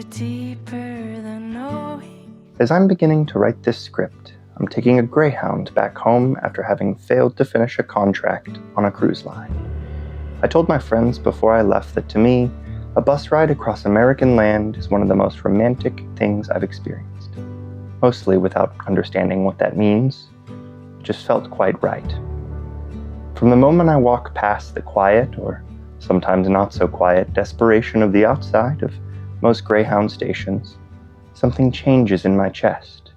deeper than knowing. As I'm beginning to write this script, I'm taking a Greyhound back home after having failed to finish a contract on a cruise line. I told my friends before I left that to me, a bus ride across American land is one of the most romantic things I've experienced. Mostly without understanding what that means, it just felt quite right. From the moment I walk past the quiet, or sometimes not so quiet, desperation of the outside of most Greyhound stations, something changes in my chest.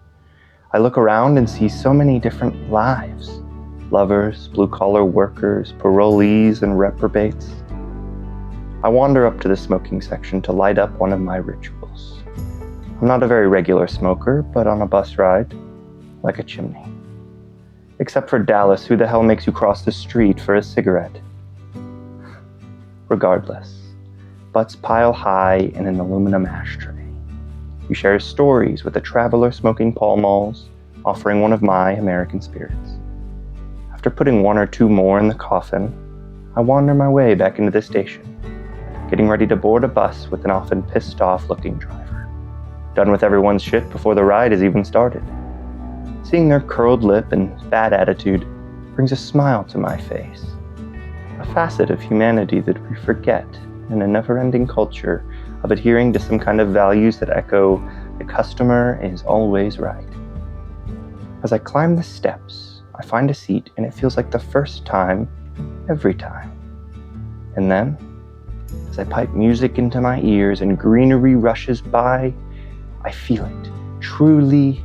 I look around and see so many different lives. Lovers, blue-collar workers, parolees, and reprobates. I wander up to the smoking section to light up one of my rituals. I'm not a very regular smoker, but on a bus ride, like a chimney. Except for Dallas, who the hell makes you cross the street for a cigarette? Regardless, butts pile high in an aluminum ashtray. You share stories with a traveler smoking Pall Malls, offering one of my American spirits. After putting one or two more in the coffin, I wander my way back into the station, getting ready to board a bus with an often pissed-off-looking driver. Done with everyone's shit before the ride has even started. Seeing their curled lip and bad attitude brings a smile to my face. A facet of humanity that we forget in a never-ending culture of adhering to some kind of values that echo, the customer is always right. As I climb the steps, I find a seat and it feels like the first time, every time. And then, as I pipe music into my ears and greenery rushes by, I feel it, truly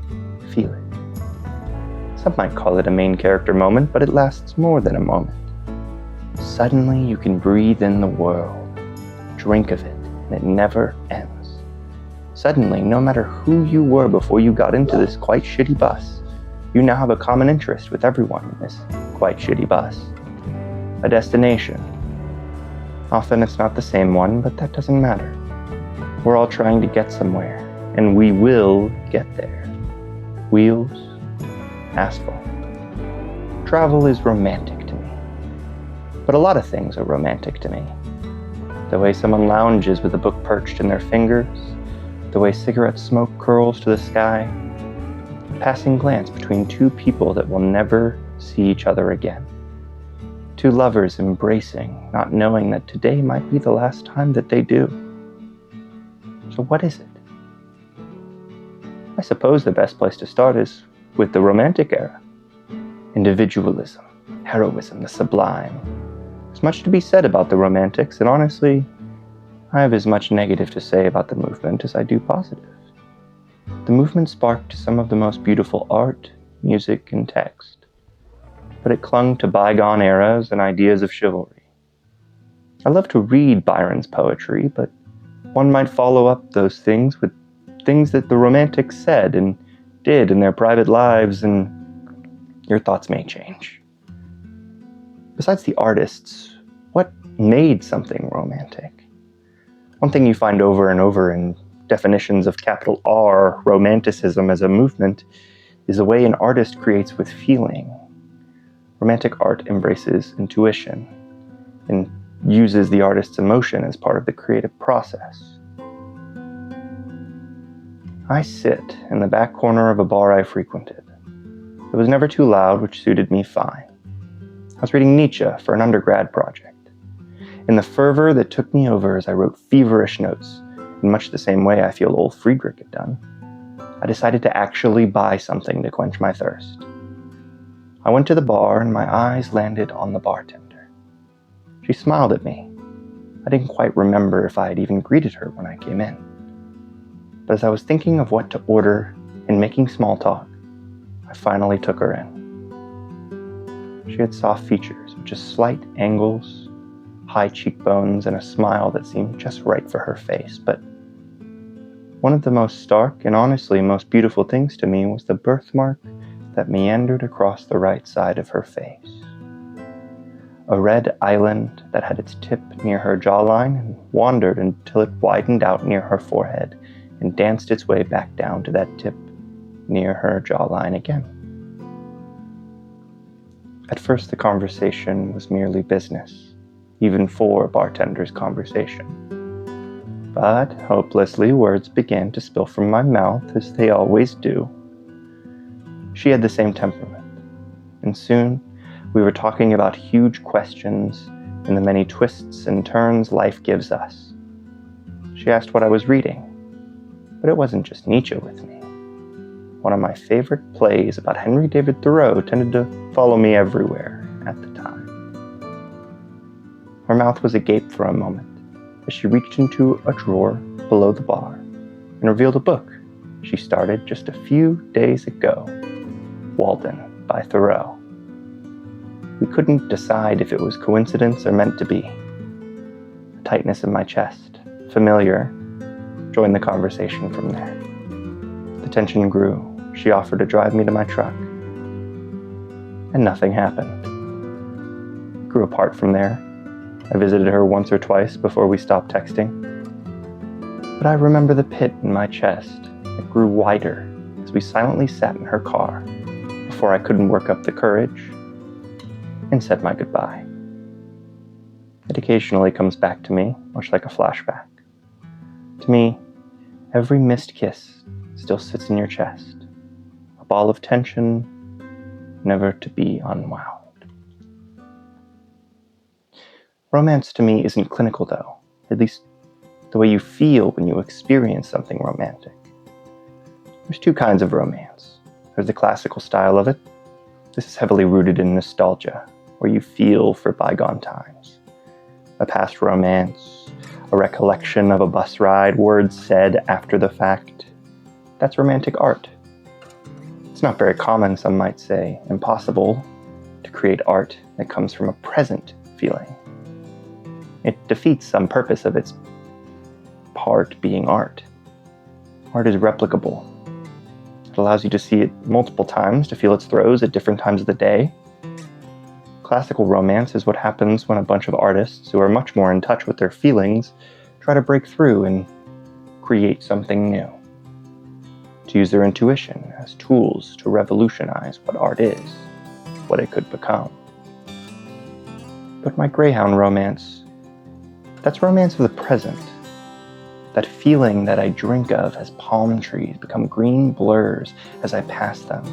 feel it. Some might call it a main character moment, but it lasts more than a moment. Suddenly you can breathe in the world, drink of it, and it never ends. Suddenly, no matter who you were before you got into this quite shitty bus, you now have a common interest with everyone in this quite shitty bus. A destination. Often it's not the same one, but that doesn't matter. We're all trying to get somewhere, and we will get there. Wheels, asphalt. Travel is romantic to me. But a lot of things are romantic to me. The way someone lounges with a book perched in their fingers, the way cigarette smoke curls to the sky, a passing glance between two people that will never see each other again. Two lovers embracing, not knowing that today might be the last time that they do. So what is it? I suppose the best place to start is with the Romantic era. Individualism, heroism, the sublime. There's much to be said about the Romantics, and honestly, I have as much negative to say about the movement as I do positive. The movement sparked some of the most beautiful art, music, and text, but it clung to bygone eras and ideas of chivalry. I love to read Byron's poetry, but one might follow up those things with things that the Romantics said and did in their private lives, and your thoughts may change. Besides the artists, what made something romantic? One thing you find over and over in definitions of capital R, romanticism as a movement, is the way an artist creates with feeling. Romantic art embraces intuition and uses the artist's emotion as part of the creative process. I sit in the back corner of a bar I frequented. It was never too loud, which suited me fine. I was reading Nietzsche for an undergrad project. In the fervor that took me over as I wrote feverish notes, in much the same way I feel old Friedrich had done, I decided to actually buy something to quench my thirst. I went to the bar and my eyes landed on the bartender. She smiled at me. I didn't quite remember if I had even greeted her when I came in. But as I was thinking of what to order and making small talk, I finally took her in. She had soft features with just slight angles, high cheekbones, and a smile that seemed just right for her face. But one of the most stark and honestly most beautiful things to me was the birthmark that meandered across the right side of her face. A red island that had its tip near her jawline and wandered until it widened out near her forehead and danced its way back down to that tip near her jawline again. At first, the conversation was merely business, even for a bartender's conversation. But hopelessly, words began to spill from my mouth, as they always do. She had the same temperament, and soon we were talking about huge questions and the many twists and turns life gives us. She asked what I was reading, but it wasn't just Nietzsche with me. One of my favorite plays about Henry David Thoreau tended to follow me everywhere at the time. Her mouth was agape for a moment as she reached into a drawer below the bar and revealed a book she started just a few days ago, Walden by Thoreau. We couldn't decide if it was coincidence or meant to be. A tightness in my chest, familiar, joined the conversation from there. The tension grew. She offered to drive me to my truck. And nothing happened. It grew apart from there. I visited her once or twice before we stopped texting. But I remember the pit in my chest. It grew wider as we silently sat in her car before I couldn't work up the courage and said my goodbye. It occasionally comes back to me, much like a flashback. To me, every missed kiss still sits in your chest, a ball of tension, never to be unwound. Romance to me isn't clinical though, at least the way you feel when you experience something romantic. There's two kinds of romance. There's the classical style of it. This is heavily rooted in nostalgia, where you feel for bygone times. A past romance, a recollection of a bus ride, words said after the fact. That's romantic art. It's not very common, some might say, impossible, to create art that comes from a present feeling. It defeats some purpose of its part being art. Art is replicable. It allows you to see it multiple times, to feel its throes at different times of the day. Classical romance is what happens when a bunch of artists who are much more in touch with their feelings try to break through and create something new. To use their intuition as tools to revolutionize what art is, what it could become. But my Greyhound romance, that's romance of the present. That feeling that I drink of as palm trees become green blurs as I pass them.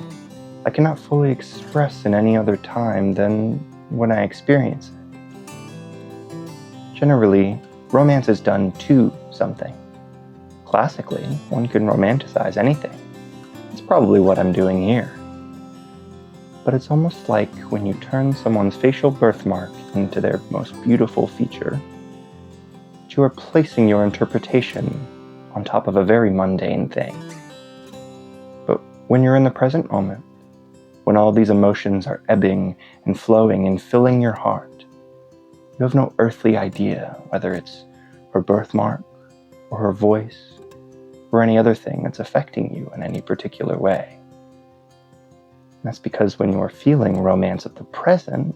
I cannot fully express in any other time than when I experience it. Generally, romance is done to something. Classically, one can romanticize anything. It's probably what I'm doing here. But it's almost like when you turn someone's facial birthmark into their most beautiful feature, that you are placing your interpretation on top of a very mundane thing. But when you're in the present moment, when all these emotions are ebbing and flowing and filling your heart, you have no earthly idea whether it's her birthmark or her voice or any other thing that's affecting you in any particular way. And that's because when you are feeling romance of the present,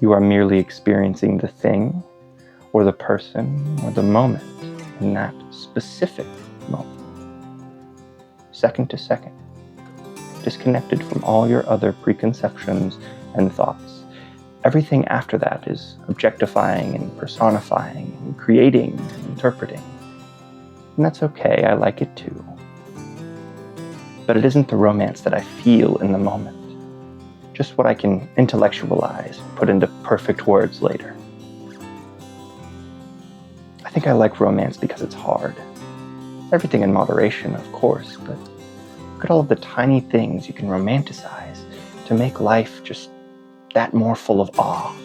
you are merely experiencing the thing or the person or the moment in that specific moment. Second to second. Disconnected from all your other preconceptions and thoughts. Everything after that is objectifying and personifying and creating and interpreting. And that's okay, I like it too. But it isn't the romance that I feel in the moment. Just what I can intellectualize, put into perfect words later. I think I like romance because it's hard. Everything in moderation, of course, but look at all of the tiny things you can romanticize to make life just that more full of awe.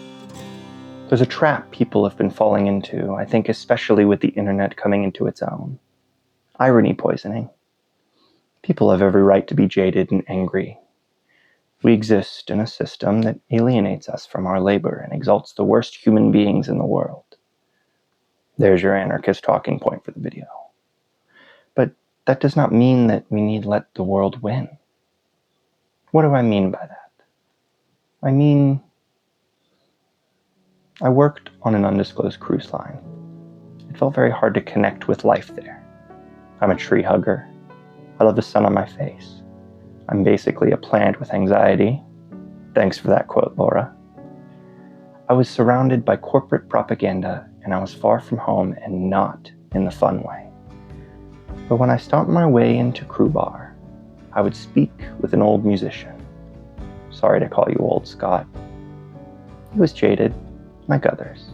There's a trap people have been falling into, I think especially with the internet coming into its own. Irony poisoning. People have every right to be jaded and angry. We exist in a system that alienates us from our labor and exalts the worst human beings in the world. There's your anarchist talking point for the video. But that does not mean that we need to let the world win. What do I mean by that? I mean, I worked on an undisclosed cruise line. It felt very hard to connect with life there. I'm a tree hugger. I love the sun on my face. I'm basically a plant with anxiety. Thanks for that quote, Laura. I was surrounded by corporate propaganda, and I was far from home and not in the fun way. But when I stomped my way into Crew Bar, I would speak with an old musician. Sorry to call you old, Scott. He was jaded, like others.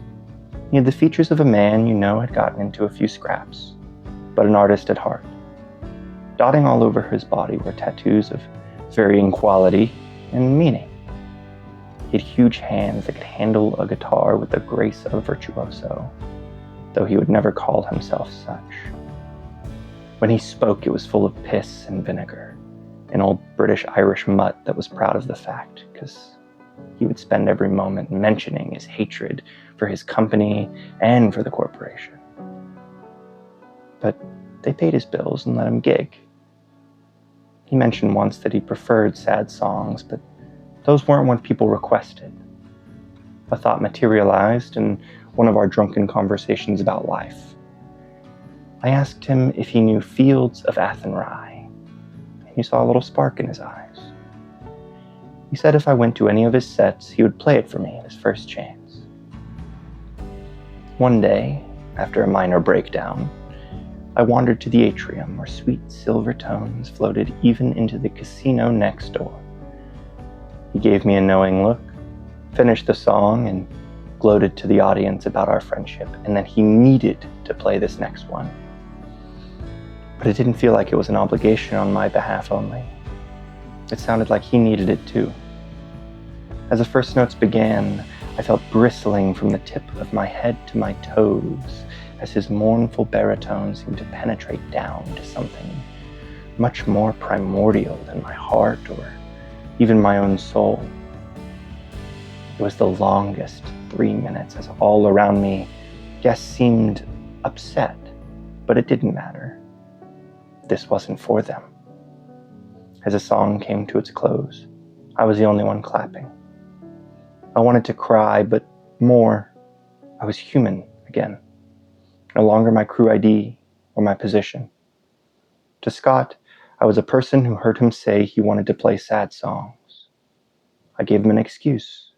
He had the features of a man you know had gotten into a few scraps, but an artist at heart. Dotting all over his body were tattoos of varying quality and meaning. He had huge hands that could handle a guitar with the grace of a virtuoso, though he would never call himself such. When he spoke, it was full of piss and vinegar, an old British-Irish mutt that was proud of the fact, because he would spend every moment mentioning his hatred for his company and for the corporation. But they paid his bills and let him gig. He mentioned once that he preferred sad songs, but those weren't what people requested. A thought materialized in one of our drunken conversations about life. I asked him if he knew Fields of Athenry, and he saw a little spark in his eyes. He said if I went to any of his sets, he would play it for me at his first chance. One day, after a minor breakdown, I wandered to the atrium where sweet silver tones floated even into the casino next door. He gave me a knowing look, finished the song, and gloated to the audience about our friendship, and that he needed to play this next one. But it didn't feel like it was an obligation on my behalf only. It sounded like he needed it too. As the first notes began, I felt bristling from the tip of my head to my toes as his mournful baritone seemed to penetrate down to something much more primordial than my heart or even my own soul. It was the longest 3 minutes as all around me guests seemed upset, but it didn't matter. This wasn't for them. As the song came to its close, I was the only one clapping. I wanted to cry, but more, I was human again. No longer my crew ID or my position. To Scott, I was a person who heard him say he wanted to play sad songs. I gave him an excuse,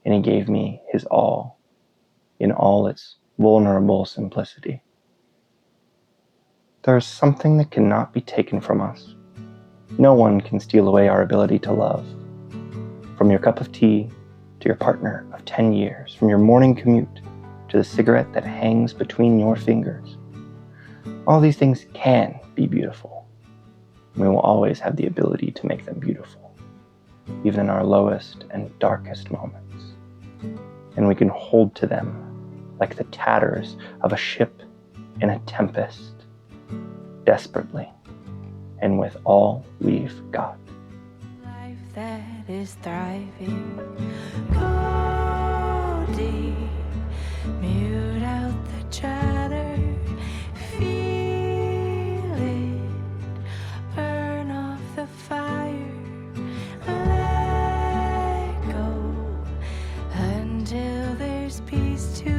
and he gave me his all, in all its vulnerable simplicity. There is something that cannot be taken from us. No one can steal away our ability to love. From your cup of tea to your partner of 10 years, from your morning commute to the cigarette that hangs between your fingers. All these things can be beautiful. We will always have the ability to make them beautiful, even in our lowest and darkest moments. And we can hold to them like the tatters of a ship in a tempest, desperately, and with all we've got. Life that is thriving. Go deep, mute out the chatter. Feel it, burn off the fire. Let go until there's peace to